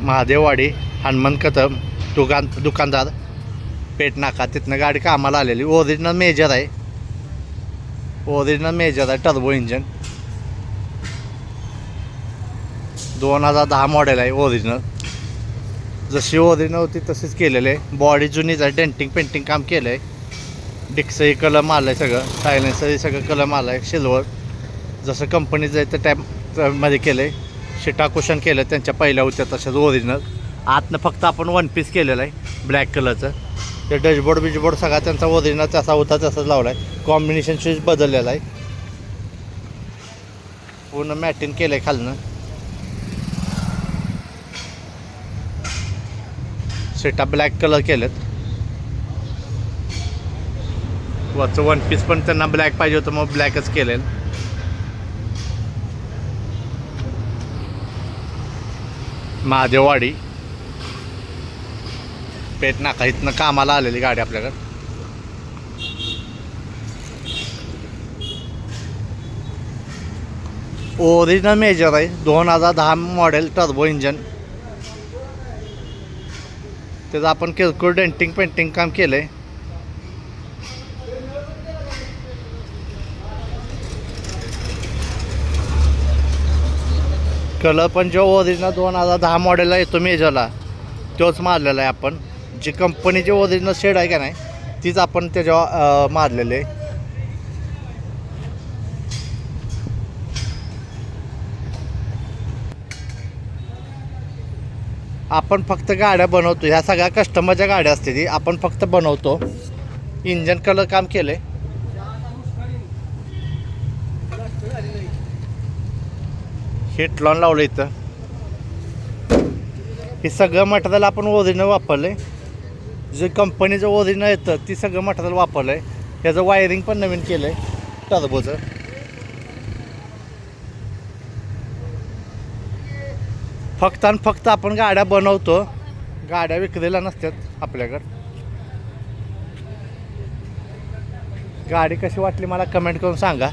महादेववाडी हनुमान कदम दुकानदार पेट नाका तिथनं गाडी कामाला आलेली. ओरिजिनल मेजर आहे. ओरिजिनल मेजर आहे. टर्बो इंजन 2010 मॉडेल आहे. ओरिजिनल जशी ओरिजिनल होती तशीच केलेलं आहे. बॉडी जुनीच आहे. डेंटिंग पेंटिंग काम केलं आहे. डिक्सही कलम आलं आहे. सगळं सायलेन्सरही सगळं कलम आलं आहे. सिल्वर जसं कंपनीचं आहे त्या टाईपमध्ये केलं आहे. शिटा कुशन केलं त्यांच्या पहिल्या होत्या तशाच ओरिजिनल. आतनं फक्त आपण वन पीस केलेलं आहे ब्लॅक कलरचं. ते डॅशबोर्ड बिजबोर्ड सगळा त्यांचा ओरिजिनल तसा होता तसाच लावला आहे. कॉम्बिनेशन स्विच बदललेला आहे. पूर्ण मॅटिन केलं आहे खालनं. सीटा ब्लॅक कलर केलेत. वरचं वन पीस पण त्यांना ब्लॅक पाहिजे होतं मग ब्लॅकच केलेलं. महादेववाडी पेट नाका इथनं कामाला आलेली गाडी आपल्याकडे. ओरिजिनल मेजर आहे. 2010 मॉडेल टर्बो इंजन. त्याचं आपण किरकोळ डेंटिंग पेंटिंग काम केलं आहे. कलर पण जो ओरिजिनल 2010 मॉडेलला येतो मेजरला तोच मारलेला आहे आपण. जी कंपनीची ओरिजिनल शेड आहे का नाही तीच आपण त्याच्यावर मारलेले आहे. आपण फक्त गाड्या बनवतो. ह्या सगळ्या कस्टमरच्या गाड्या असते ती आपण फक्त बनवतो. इंजन कलर काम केलं आहे. हिट लॉन लावलं इथं. हे सगळं मटेरियल आपण ओरिजिनल वापरलं आहे. जे कंपनीचं ओरिजिनल येतं ती सगळं मटेरियल वापरलं आहे. त्याचं वायरिंग पण नवीन केलं आहे टर्बोचं. फक्त आणि फक्त आपण गाड्या बनवतो. गाड्या विक्रीला नसतात आपल्याकडं. गाडी कशी वाटली मला कमेंट करून सांगा.